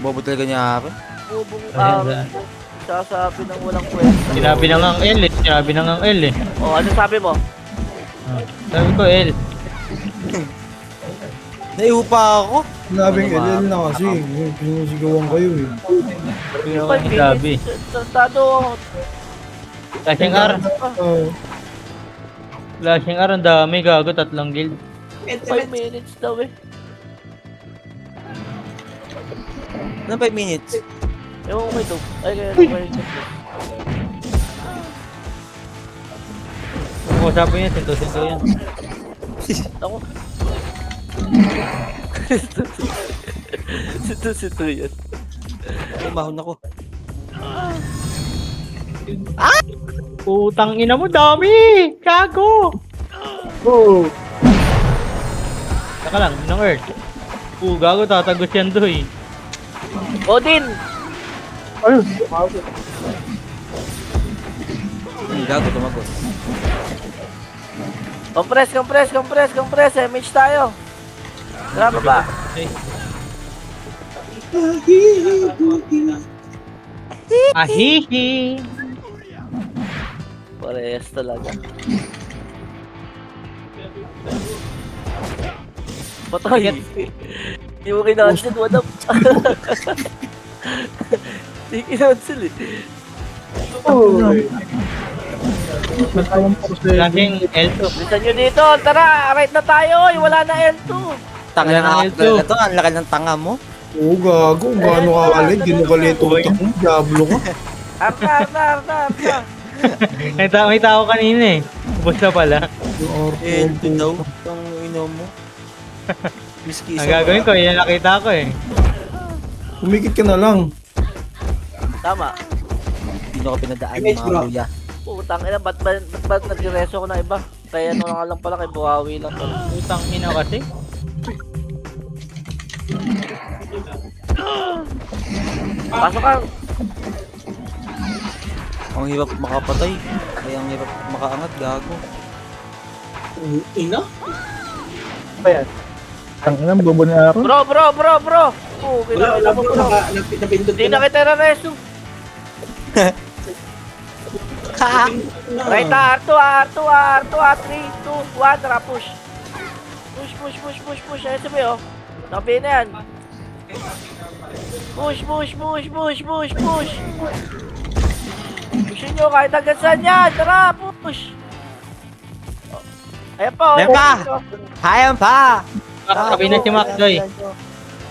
Bobo talaga niya hapon. Bubong, Ayan, sasabi ng walang kwenta. Sinabi na nga ang L eh. O, ano sabi mo? Sabi ko L. Naiho pa ako. Sinabing LL na kasi. Sinusigawan kayo eh. Sabi ko yung sabi. Tratado. Flashing R. Oo. Flashing R ang dami gago, 3 guild. 5 minutes daw eh. Ano 5 minutes? Ewan ko ito. Ay, kaya. Kung usapin niya, sinto yan. Ako. Sito yan. Umahon ako. Putang ina mo, dami! Gago! Saka lang, ng Earth. Gago, tatagos yan doy. Odin! Gago, tumagos. Compress. MH tayo. Tara ba? Ahihi! Parehas talaga. Patay. Hindi mo kinancel, what up? Hindi kinancel eh. Flashing L2. Bilisan nyo dito, tara, right na tayo, wala na L2. Tanga Wala na na ako ito. na to. Ang laki ng tanga mo. Oo, gago. Gaano ka kalit. Ginukalito utak mo. Diablo ka. Arta. May tao kanina eh. Ubus na pala. Yung Ito R4. daw. Itong ino mo. Whiskey Ang gagawin ko, yan nakita ko eh. Kumikit ka na lang. Tama. Hindi nyo ko pinadaan mga kuya. Putang ina, ba't nag-reso ko ng iba? Kaya ano nga lang pala, kay Buhawi lang pala. Putang ina kasi. Pasok ka. Ang hirap makapatay. Kaya ang hirap makaangat. Gago. Ang ina, bobo na ako. Bro. Kinakita mo bro. Hindi na kita na-reso. Right na, R2, 3, 2, 1, tara, push. Push. Ayun sabi, oh. Nabi na yan. Push. Pushin nyo kahit hanggang saan yan. Tara, push. Ayan pa, Ayan pa. Hayang pa! Sabi na si Macdoy.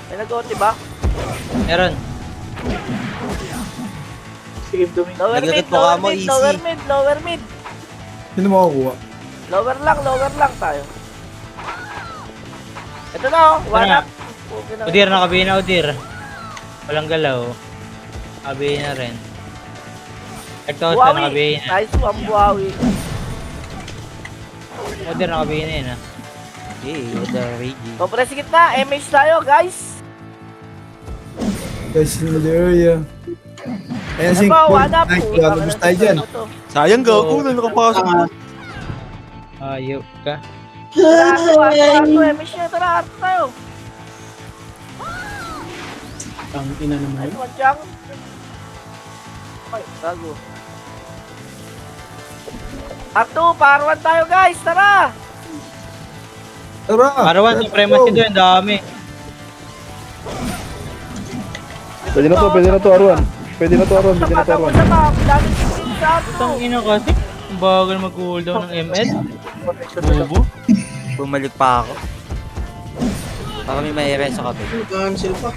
May nag-OT ba? Meron. Nag-get po ka mo, easy. Lower mid. Sino makakuha? Lower lang tayo. Ito na, oh. One Tara. up. Okay na. Udir, nakabihin na Udir. Walang galaw. Nakabihin na rin. Ectos na nakabihin na. Nice one, Buhawi. Udir, nakabihin na yun ah. Okay, with the raging. Compress gitna, MH tayo, guys. Guys, in the area. Ayan, Ano Sing. ba, one up. Nice, lalabas tayo dyan. Sayang gago. Na nakapasok mo. Ayok ka. Tara, MH na, tara, art tayo. Nice one, Chang. Ay, gago. Art 2, parawan tayo, guys, tara. Tara! Parawan, supremacy doon, dami. Pwede na to, Arwan. Sama, daming screen sa art Putang 2. ina kasi. Ang bagal mag-cooldown ng MS. Bobo. Bumalik pa ako. Baka may maireso ka. Cancel pa.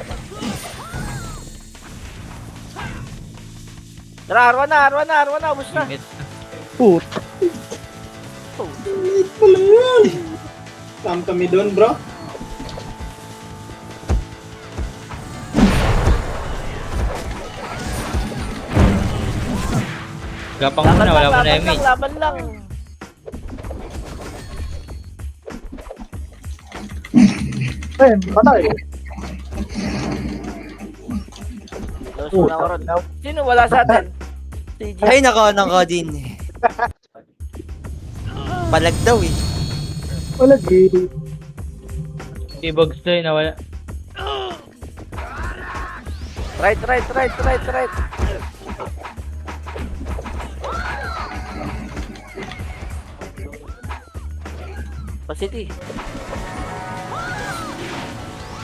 Tara, arwan na, ubus na. MS. Put. Late pala yun. Saan kami doon, bro? Gapang muna, wala mo na laban lang, image. laban lang. Eh, patay. Tapos na ako ron. Sino wala sa atin? Si G. Ay, nako din. Palag daw eh. Wala, di. Si Bugs to yun, nawala. Right. Pasiti.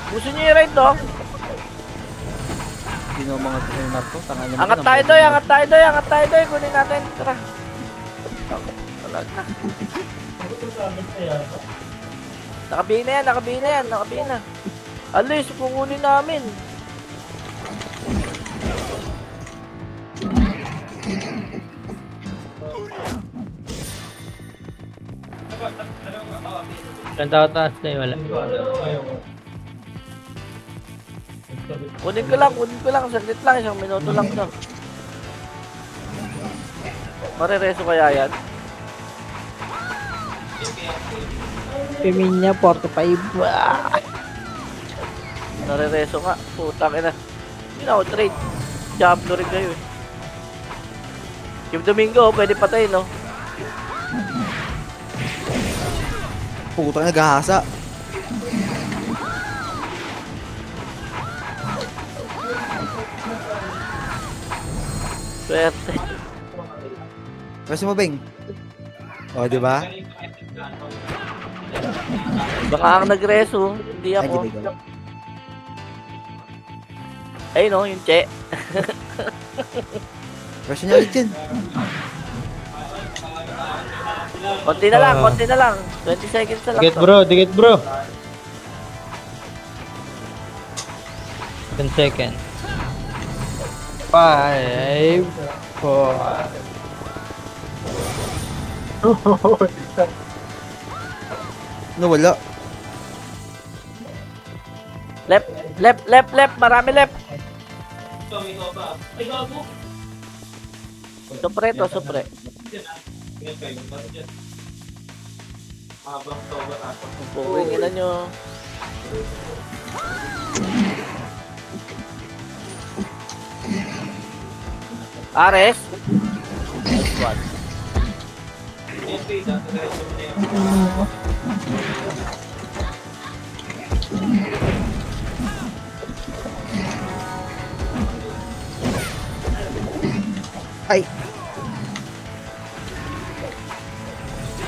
Gusto niyo yung right, no? Sino ang mga tuloy na to? Tangan naman. Angat tayo doy. Kunin natin. Tara. Talaga. Nakabina yan. Alis, kukunin namin. Ilang tao taas na yun, wala. Kunin ko lang. Saglit lang. 1 minuto lang to. Marireso kaya yan? Peminya, 45. Nare-reso nga. Putang ina. Hindi na ako trade. Diablo rin kayo eh. Yung Domingo, pwede patay, no? Putang naghahasa. Swerte. Kasi mo, Beng. O, di ba? Baka ang nagreso, hindi Ay, ako. di ba? Ayun no, yung Che. Version niya ulit yun. Konti na lang. 20 seconds na lang Dikit bro. 10 seconds. 5, 4. No, wala. Left. Marami left. Supre. Pugingin na nyo. Ares. Next one. Ay,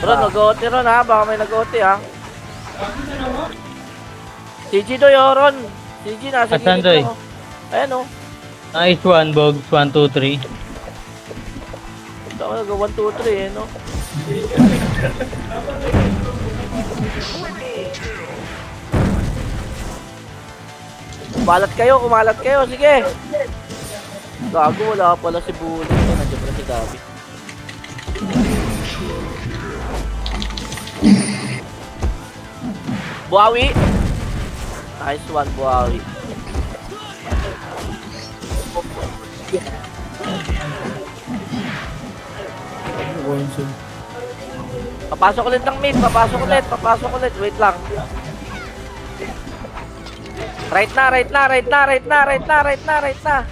Bro, nag-OT ron ha. Baka may nag-OT ha. CG doy, Ron. CG nasa Asan, gilid Doy? ako. Ayan o. Nice one, Bugs. 1, 2, 3. Ito ako nag 1, 2, 3 eh, no? Kumalat kayo. Sige. Gago, wala pala si Bullet. Nandiyan pala si Gabi. Buhawi. Nice one, Buhawi. Papasok ulit ng mid. Papasok ulit. Wait lang. Right na.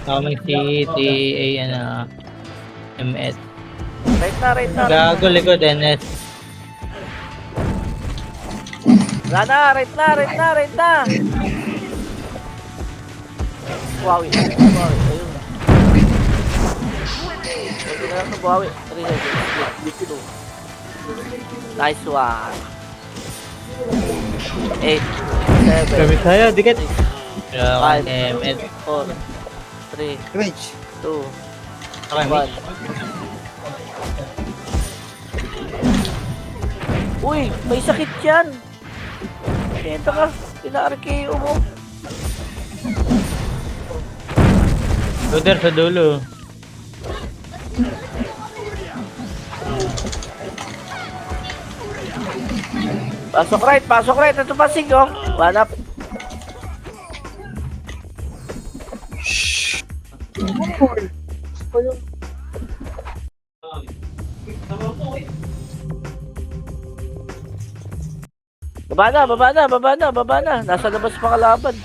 Coming CTA, MS. Right na. Gago, likod, NS. Wala na, right na. Buhawi. Ayun. Pwede na lang na buhawi. 3 seconds. Nice one. 8, 7, Kami tayo, dikit. 5, MS. 4, 3, image. 2, Okay, 1. Uy, may sakit yan. Kenta ka, pina-RKO mo. Loader sa dulo. Pasok right. Ito pa sig, oh. One up. Baba na, baba na, baba na, baba na. Nasa labas pa kalaban.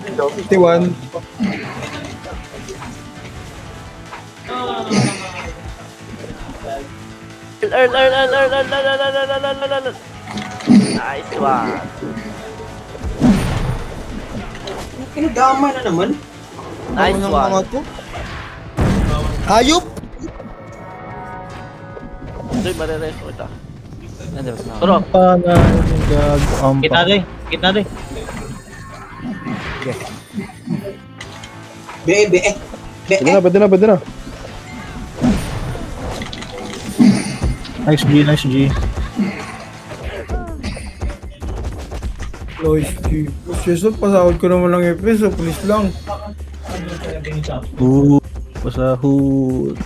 Ito, 51. Earl. Nice one. Kinagama na naman. Nice Ano ng one. mga to? Hayop! Doy, marireso kita. Nandabas na ako. Turo. Pana, gago, ampa. Kita doy. Kita doy. Bebe, eh. Pwede na. Nice G. Lois G. Jesus, pasahod ko naman ng FPS, so please lang. Pasahod.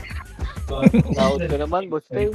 Sahod ka naman, boss. Tayo.